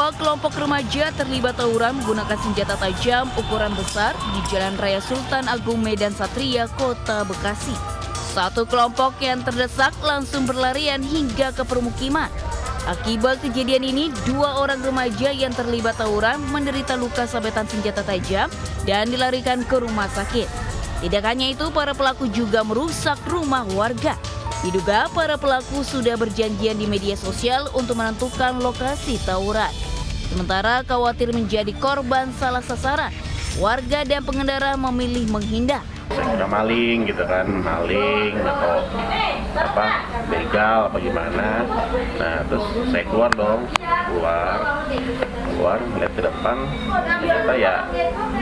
Dua kelompok remaja terlibat tawuran menggunakan senjata tajam ukuran besar di Jalan Raya Sultan Agung Medan Satria, Kota Bekasi. Satu kelompok yang terdesak langsung berlarian hingga ke permukiman. Akibat kejadian ini, dua orang remaja yang terlibat tawuran menderita luka sabetan senjata tajam dan dilarikan ke rumah sakit. Tidak hanya itu, para pelaku juga merusak rumah warga. Diduga para pelaku sudah berjanjian di media sosial untuk menentukan lokasi tawuran. Sementara khawatir menjadi korban salah sasaran, warga dan pengendara memilih menghindar. Udah maling gitu kan, maling atau begal apa gimana. Nah terus saya keluar melihat ke depan, ternyata ya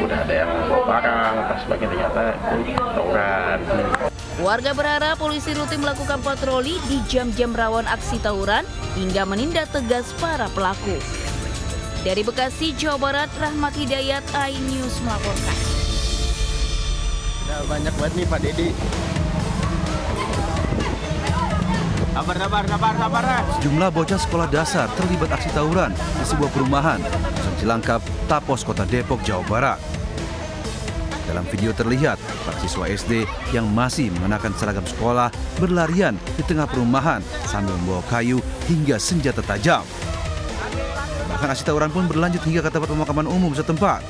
udah ada yang bawa barang, pas sebagainya ternyata itu tawuran. Warga berharap polisi rutin melakukan patroli di jam-jam rawan aksi tawuran hingga menindak tegas para pelaku. Dari Bekasi, Jawa Barat, Rahmat Hidayat, iNews melaporkan. Udah banyak banget nih Pak Dedi. Sabar. Sejumlah bocah sekolah dasar terlibat aksi tawuran di sebuah perumahan di Cilangkap, Tapos, Kota Depok, Jawa Barat. Dalam video terlihat, para siswa SD yang masih mengenakan seragam sekolah berlarian di tengah perumahan sambil membawa kayu hingga senjata tajam. Bahkan aksi tawuran pun berlanjut hingga ke tempat pemakaman umum setempat.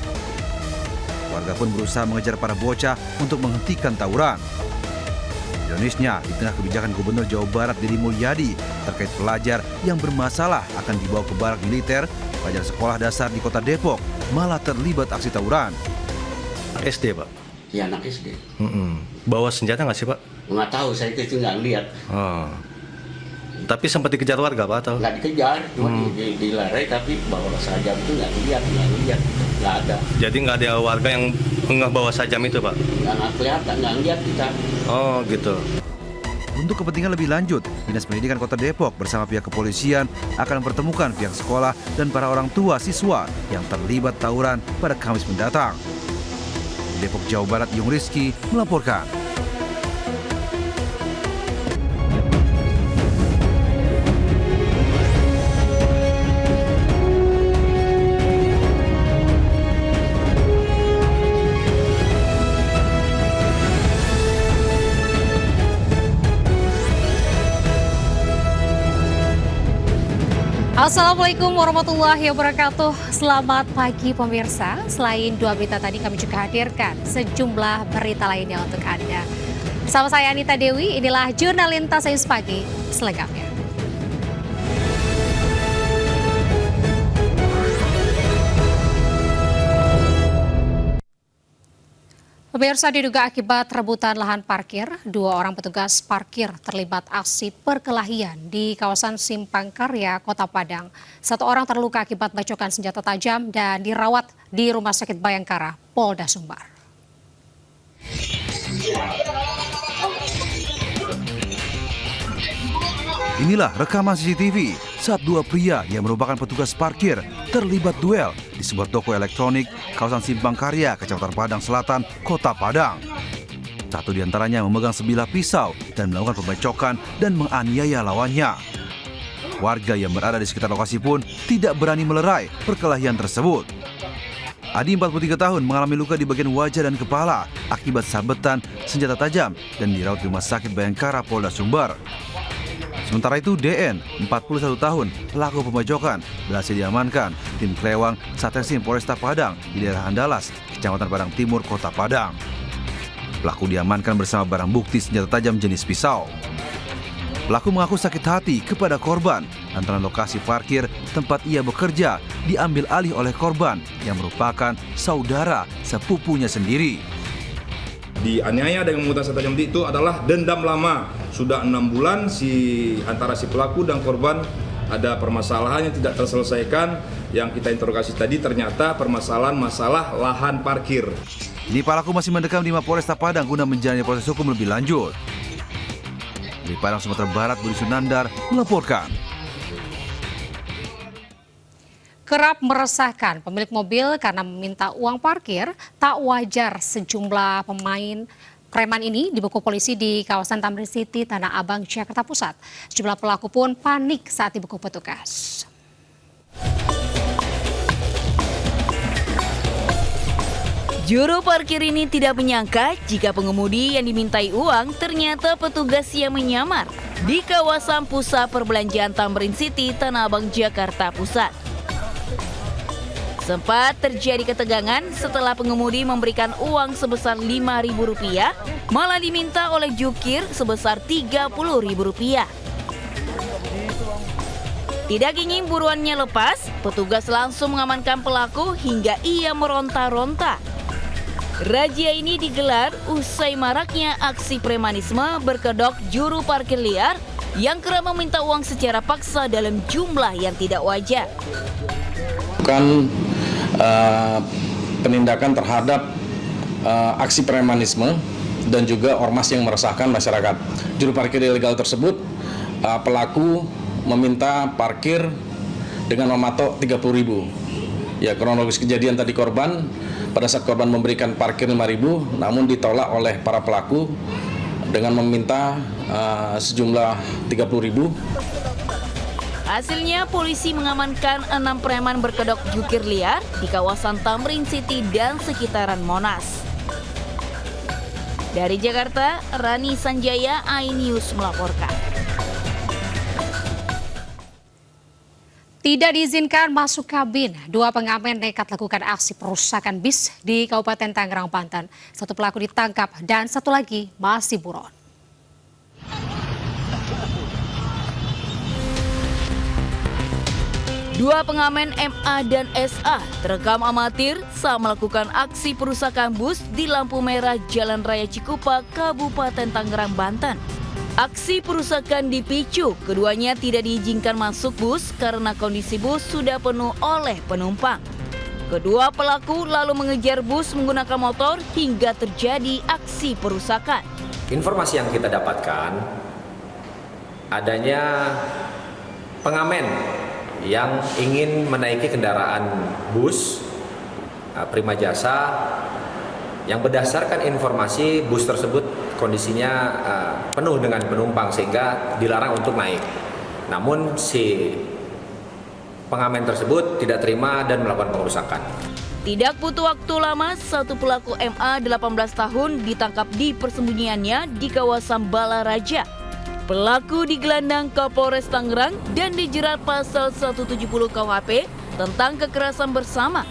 Warga pun berusaha mengejar para bocah untuk menghentikan tawuran. Ironisnya, di tengah kebijakan Gubernur Jawa Barat Deddy Mulyadi terkait pelajar yang bermasalah akan dibawa ke barak militer, pelajar sekolah dasar di Kota Depok malah terlibat aksi tawuran. SD, Pak? Iya, anak SD. Bawa senjata nggak sih, Pak? Nggak tahu, saya itu nggak lihat. Oh. Tapi sempat dikejar warga, Pak? Atau? Nggak dikejar, cuma dilarai, tapi bawa sajam itu nggak lihat, nggak ada. Jadi nggak ada warga yang nggak bawa sajam itu, Pak? Nggak kelihatan, nggak lihat kita. Oh, gitu. Untuk kepentingan lebih lanjut, Dinas Pendidikan Kota Depok bersama pihak kepolisian akan mempertemukan pihak sekolah dan para orang tua siswa yang terlibat tawuran pada Kamis mendatang. Depok, Jawa Barat, Yung Rizky melaporkan. Assalamualaikum warahmatullahi wabarakatuh. Selamat pagi pemirsa. Selain dua berita tadi, kami juga hadirkan sejumlah berita lainnya untuk Anda. Bersama saya Anita Dewi, inilah Jurnalintas Sains Pagi selengkapnya. Pemirsa, diduga akibat rebutan lahan parkir, dua orang petugas parkir terlibat aksi perkelahian di kawasan Simpang Karya, Kota Padang. Satu orang terluka akibat bacokan senjata tajam dan dirawat di Rumah Sakit Bayangkara, Polda Sumbar. Inilah rekaman CCTV saat dua pria yang merupakan petugas parkir terlibat duel di sebuah toko elektronik kawasan Simpang Karya, Kecamatan Padang Selatan, Kota Padang. Satu di antaranya memegang sebilah pisau dan melakukan pembacokan dan menganiaya lawannya. Warga yang berada di sekitar lokasi pun tidak berani melerai perkelahian tersebut. Adi 43 tahun mengalami luka di bagian wajah dan kepala akibat sabetan senjata tajam dan dirawat di Rumah Sakit Bayangkara, Polda Sumbar. Sementara itu DN, 41 tahun, pelaku pembacokan, berhasil diamankan tim Klewang Satreskrim Polresta Padang di daerah Andalas, Kecamatan Padang Timur, Kota Padang. Pelaku diamankan bersama barang bukti senjata tajam jenis pisau. Pelaku mengaku sakit hati kepada korban lantaran lokasi parkir tempat ia bekerja diambil alih oleh korban yang merupakan saudara sepupunya sendiri. Dianiaya dengan menggunakan senjata tajam itu adalah dendam lama. Sudah 6 bulan antara si pelaku dan korban ada permasalahan yang tidak terselesaikan. Yang kita interogasi tadi ternyata permasalahan masalah lahan parkir. Ini pelaku masih mendekam di Mapolresta Padang guna menjalani proses hukum lebih lanjut. Di Padang, Sumatera Barat, Budi Sunandar melaporkan. Kerap meresahkan pemilik mobil karena meminta uang parkir, tak wajar sejumlah pemain preman ini dibekuk polisi di kawasan Tamrin City, Tanah Abang, Jakarta Pusat. Sejumlah pelaku pun panik saat dibekuk petugas. Juru parkir ini tidak menyangka jika pengemudi yang dimintai uang ternyata petugas yang menyamar di kawasan pusat perbelanjaan Tamrin City, Tanah Abang, Jakarta Pusat. Sempat terjadi ketegangan setelah pengemudi memberikan uang sebesar Rp5.000, malah diminta oleh jukir sebesar Rp30.000. Tidak ingin buruannya lepas, petugas langsung mengamankan pelaku hingga ia meronta-ronta. Razia ini digelar usai maraknya aksi premanisme berkedok juru parkir liar yang kerap meminta uang secara paksa dalam jumlah yang tidak wajar. Bukan penindakan terhadap aksi premanisme dan juga ormas yang meresahkan masyarakat. Juru parkir ilegal tersebut, pelaku meminta parkir dengan mematok 30.000. Ya, kronologis kejadian tadi korban, pada saat korban memberikan parkir 5.000, namun ditolak oleh para pelaku dengan meminta sejumlah 30.000. Hasilnya, polisi mengamankan 6 preman berkedok jukir liar di kawasan Tamrin City dan sekitaran Monas. Dari Jakarta, Rani Sanjaya, iNews melaporkan. Tidak diizinkan masuk kabin, 2 pengamen nekat lakukan aksi perusakan bis di Kabupaten Tangerang, Banten. 1 pelaku ditangkap dan 1 lagi masih buron. Dua pengamen MA dan SA terekam amatir saat melakukan aksi perusakan bus di lampu merah Jalan Raya Cikupa, Kabupaten Tangerang, Banten. Aksi perusakan dipicu, keduanya tidak diizinkan masuk bus karena kondisi bus sudah penuh oleh penumpang. Kedua pelaku lalu mengejar bus menggunakan motor hingga terjadi aksi perusakan. Informasi yang kita dapatkan adanya pengamen yang ingin menaiki kendaraan bus Prima Jasa yang berdasarkan informasi bus tersebut kondisinya penuh dengan penumpang sehingga dilarang untuk naik. Namun si pengamen tersebut tidak terima dan melakukan pengerusakan. Tidak butuh waktu lama, 1 pelaku MA 18 tahun ditangkap di persembunyiannya di kawasan Balaraja. Pelaku digelandang Kapolres Tangerang dan dijerat pasal 170 KUHP tentang kekerasan bersama.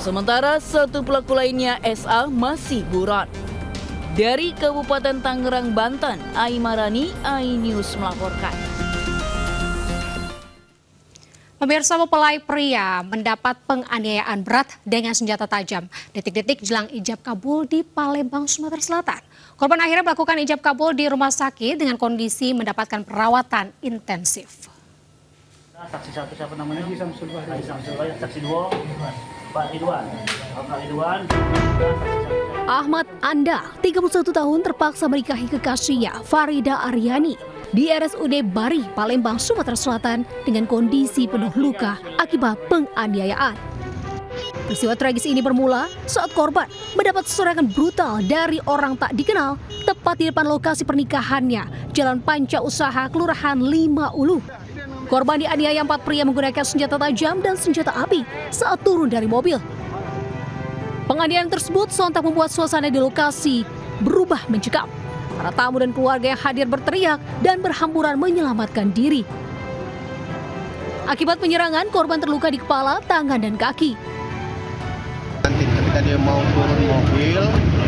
Sementara 1 pelaku lainnya SA masih buron. Dari Kabupaten Tangerang, Banten, Aimarani, iNews melaporkan. Pemirsa, mempelai pria mendapat penganiayaan berat dengan senjata tajam. Detik-detik jelang ijab kabul di Palembang, Sumatera Selatan. Korban akhirnya melakukan ijab kabul di rumah sakit dengan kondisi mendapatkan perawatan intensif. Saksi 1 siapa namanya? Samsul Bahri. Saksi 2 Pak Ridwan. Pak Ridwan. Ahmad Anda, 31 tahun, terpaksa menikahi kekasihnya Farida Aryani di RSUD Bari, Palembang, Sumatera Selatan dengan kondisi penuh luka akibat penganiayaan. Peristiwa tragis ini bermula saat korban mendapat serangan brutal dari orang tak dikenal tepat di depan lokasi pernikahannya, Jalan Panca Usaha, Kelurahan 5 Ulu. Korban dianiaya 4 pria menggunakan senjata tajam dan senjata api saat turun dari mobil. Penganiayaan tersebut sontak membuat suasana di lokasi berubah mencekam. Para tamu dan keluarga yang hadir berteriak dan berhamburan menyelamatkan diri. Akibat penyerangan, korban terluka di kepala, tangan, dan kaki. Ketika dia mau turun mobil,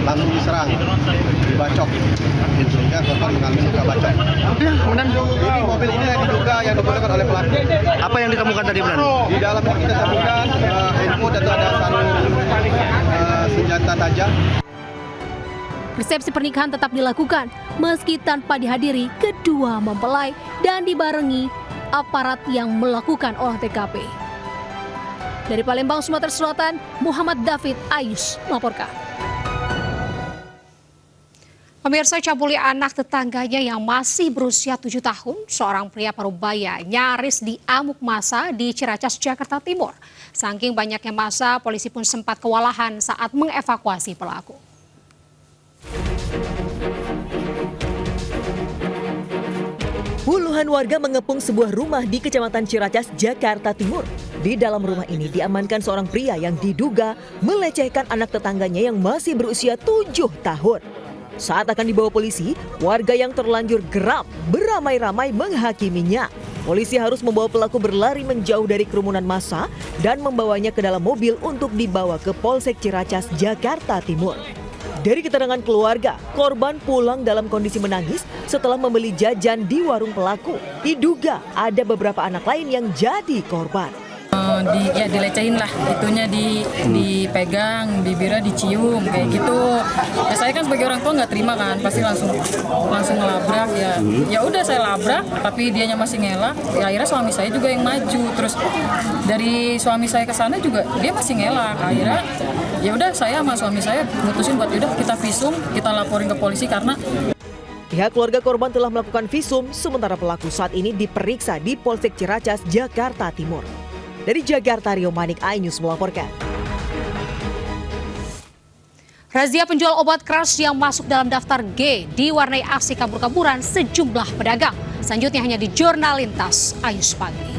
langsung diserang, dibacok. Sehingga korban mengalami luka bacok. Ini mobil ini yang diduga yang digunakan oleh pelaku. Apa yang ditemukan tadi, Blan? Di dalamnya kita temukan info dan ada senjata tajam. Resepsi pernikahan tetap dilakukan meski tanpa dihadiri kedua mempelai dan dibarengi aparat yang melakukan olah TKP. Dari Palembang, Sumatera Selatan, Muhammad David Ayus melaporkan. Pemirsa, cabuli anak tetangganya yang masih berusia 7 tahun, seorang pria Parubaya nyaris diamuk massa di Ciracas, Jakarta Timur. Saking banyaknya massa, polisi pun sempat kewalahan saat mengevakuasi pelaku. Puluhan warga mengepung sebuah rumah di Kecamatan Ciracas, Jakarta Timur. Di dalam rumah ini diamankan seorang pria yang diduga melecehkan anak tetangganya yang masih berusia 7 tahun. Saat akan dibawa polisi, warga yang terlanjur geram beramai-ramai menghakiminya. Polisi harus membawa pelaku berlari menjauh dari kerumunan massa dan membawanya ke dalam mobil untuk dibawa ke Polsek Ciracas, Jakarta Timur. Dari keterangan keluarga, korban pulang dalam kondisi menangis setelah membeli jajan di warung pelaku. Diduga ada beberapa anak lain yang jadi korban. Dilecehin lah, itunya dipegang, bibirnya dicium kayak gitu. Ya saya kan sebagai orang tua nggak terima kan, pasti langsung ngelabrak ya. Ya udah saya labrak, tapi dianya masih ngelak. Ya akhirnya suami saya juga yang maju. Terus dari suami saya ke sana juga dia masih ngelak. Akhirnya ya udah saya sama suami saya mutusin buat udah kita visum, kita laporin ke polisi karena pihak keluarga korban telah melakukan visum, sementara pelaku saat ini diperiksa di Polsek Ciracas, Jakarta Timur. Dari Jakarta, Rio Manik, iNews melaporkan. Razia penjual obat keras yang masuk dalam daftar G diwarnai aksi kabur-kaburan sejumlah pedagang. Selanjutnya hanya di Jurnal Lintas, Ayus Pagi.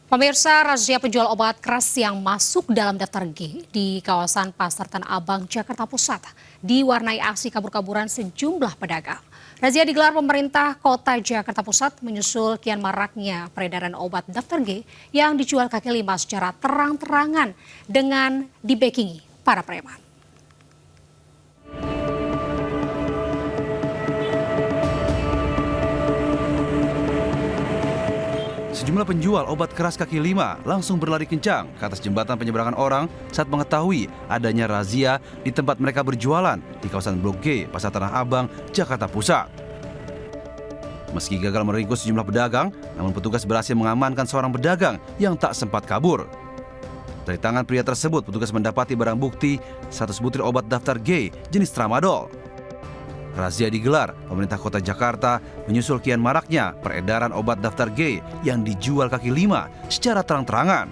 Pemirsa, razia penjual obat keras yang masuk dalam daftar G di kawasan Pasar Tanah Abang, Jakarta Pusat diwarnai aksi kabur-kaburan sejumlah pedagang. Razia digelar pemerintah Kota Jakarta Pusat menyusul kian maraknya peredaran obat daftar G yang dijual kaki lima secara terang-terangan dengan dibackingi para preman. Sejumlah penjual obat keras kaki lima langsung berlari kencang ke atas jembatan penyeberangan orang saat mengetahui adanya razia di tempat mereka berjualan di kawasan Blok G, Pasar Tanah Abang, Jakarta Pusat. Meski gagal meringkus sejumlah pedagang, namun petugas berhasil mengamankan seorang pedagang yang tak sempat kabur. Dari tangan pria tersebut, petugas mendapati barang bukti 100 butir obat daftar G jenis tramadol. Razia digelar pemerintah Kota Jakarta menyusul kian maraknya peredaran obat daftar G yang dijual kaki lima secara terang-terangan.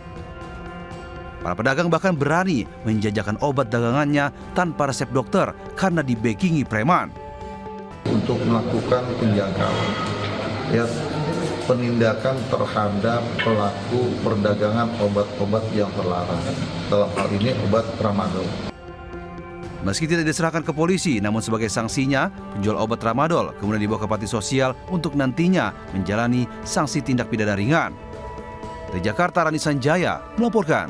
Para pedagang bahkan berani menjajakan obat dagangannya tanpa resep dokter karena dibackingi preman. Untuk melakukan penjangkauan, ya, penindakan terhadap pelaku perdagangan obat-obat yang terlarang. Dalam hal ini obat tramadol. Meski tidak diserahkan ke polisi, namun sebagai sanksinya, penjual obat tramadol kemudian dibawa ke panti sosial untuk nantinya menjalani sanksi tindak pidana ringan. Dari Jakarta, Rani Sanjaya melaporkan.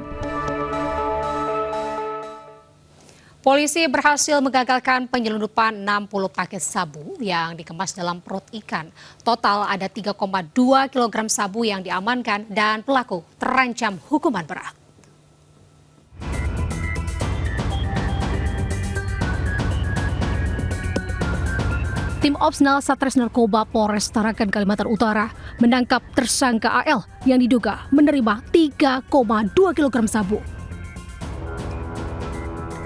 Polisi berhasil mengagalkan penyelundupan 60 paket sabu yang dikemas dalam perut ikan. Total ada 3,2 kg sabu yang diamankan dan pelaku terancam hukuman berat. Tim Opsnal Satres Narkoba Polres Tarakan, Kalimantan Utara menangkap tersangka AL yang diduga menerima 3,2 kg sabu.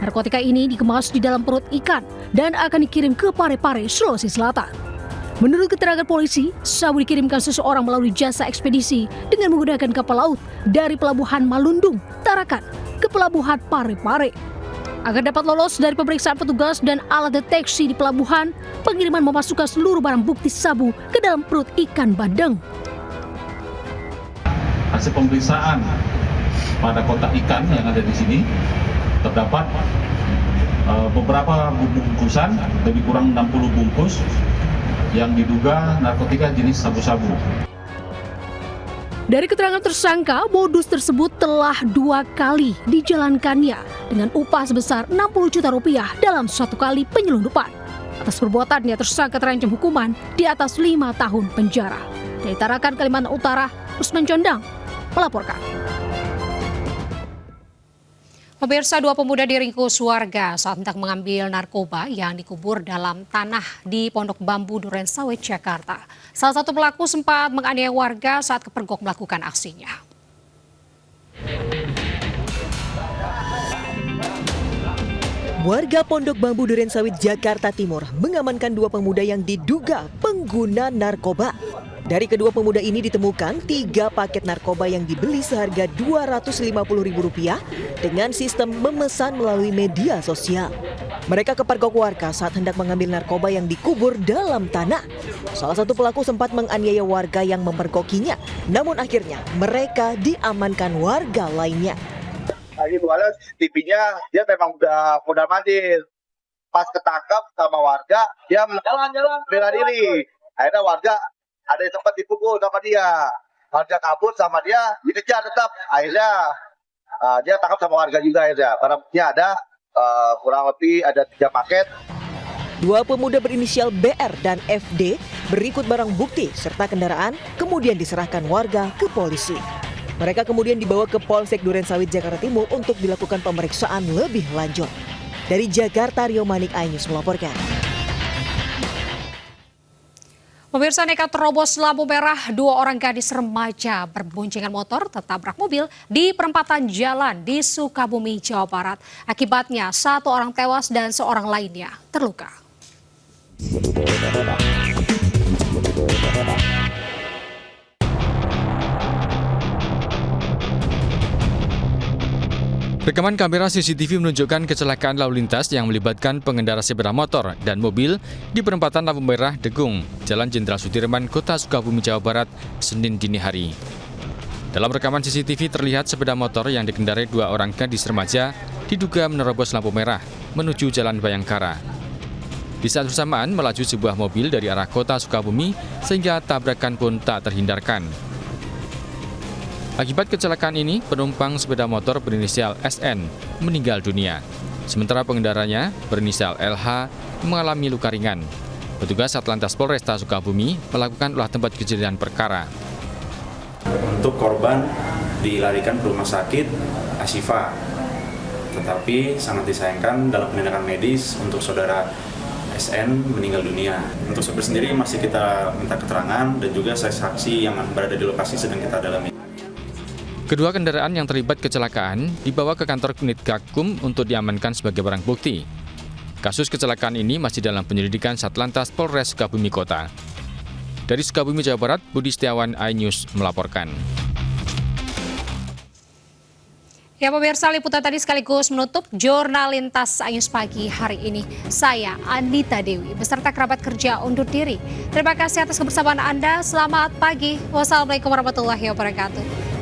Narkotika ini dikemas di dalam perut ikan dan akan dikirim ke Parepare, Sulawesi Selatan. Menurut keterangan polisi, sabu dikirimkan seseorang melalui jasa ekspedisi dengan menggunakan kapal laut dari Pelabuhan Malundung, Tarakan ke Pelabuhan Parepare. Agar dapat lolos dari pemeriksaan petugas dan alat deteksi di pelabuhan, pengiriman memasukkan seluruh barang bukti sabu ke dalam perut ikan bandeng. Hasil pemeriksaan pada kotak ikan yang ada di sini terdapat beberapa bungkusan, lebih kurang 60 bungkus yang diduga narkotika jenis sabu-sabu. Dari keterangan tersangka, modus tersebut telah 2 kali dijalankannya dengan upah sebesar 60 juta rupiah dalam 1 kali penyelundupan. Atas perbuatannya, tersangka terancam hukuman di atas 5 tahun penjara. Dari Tarakan, Kalimantan Utara, Usman Condang melaporkan. Pemirsa, 2 pemuda diringkus warga saat hendak mengambil narkoba yang dikubur dalam tanah di Pondok Bambu, Durensawit, Jakarta. Salah satu pelaku sempat menganiaya warga saat kepergok melakukan aksinya. Warga Pondok Bambu Durensawit, Jakarta Timur mengamankan 2 pemuda yang diduga pengguna narkoba. Dari kedua pemuda ini ditemukan 3 paket narkoba yang dibeli seharga Rp250.000 dengan sistem memesan melalui media sosial. Mereka kepergok warga saat hendak mengambil narkoba yang dikubur dalam tanah. Salah satu pelaku sempat menganiaya warga yang memergokinya, namun akhirnya mereka diamankan warga lainnya. Tadi soalnya TV-nya dia memang udah mandir. Pas ketangkap sama warga, dia jalan bela diri. Akhirnya warga ada yang sempat dipukul sama dia. Warga kabur sama dia, dikejar tetap. Akhirnya dia tangkap sama warga juga akhirnya. Karena buktinya ada kurang lebih ada 3 paket. 2 pemuda berinisial BR dan FD berikut barang bukti serta kendaraan kemudian diserahkan warga ke polisi. Mereka kemudian dibawa ke Polsek Durensawit, Jakarta Timur untuk dilakukan pemeriksaan lebih lanjut. Dari Jakarta, Rio Manik, iNews melaporkan. Pemirsa, nekat terobos lampu merah, 2 orang gadis remaja berboncengan motor tertabrak mobil di perempatan jalan di Sukabumi, Jawa Barat. Akibatnya 1 orang tewas dan 1 orang lainnya terluka. Rekaman kamera CCTV menunjukkan kecelakaan lalu lintas yang melibatkan pengendara sepeda motor dan mobil di perempatan lampu merah Degung, Jalan Jenderal Sudirman, Kota Sukabumi, Jawa Barat, Senin dini hari. Dalam rekaman CCTV terlihat sepeda motor yang dikendarai 2 orang gadis remaja diduga menerobos lampu merah menuju Jalan Bayangkara. Di saat bersamaan melaju sebuah mobil dari arah Kota Sukabumi sehingga tabrakan pun tak terhindarkan. Akibat kecelakaan ini, penumpang sepeda motor berinisial SN meninggal dunia. Sementara pengendaranya berinisial LH mengalami luka ringan. Petugas Satlantas Polresta Sukabumi melakukan olah tempat kejadian perkara. Untuk korban dilarikan ke rumah sakit Ashifa, tetapi sangat disayangkan dalam penindakan medis untuk saudara SN meninggal dunia. Untuk sopir sendiri masih kita minta keterangan dan juga saksi yang berada di lokasi sedang kita dalami. Kedua kendaraan yang terlibat kecelakaan dibawa ke kantor unit Gakum untuk diamankan sebagai barang bukti. Kasus kecelakaan ini masih dalam penyelidikan Satlantas Polres Sukabumi Kota. Dari Sukabumi, Jawa Barat, Budi Setiawan, iNews melaporkan. Ya pemirsa, liputan tadi sekaligus menutup Jurnal Lintas iNews pagi hari ini. Saya Anita Dewi beserta kerabat kerja undur diri. Terima kasih atas kebersamaan Anda. Selamat pagi. Wassalamualaikum warahmatullahi wabarakatuh.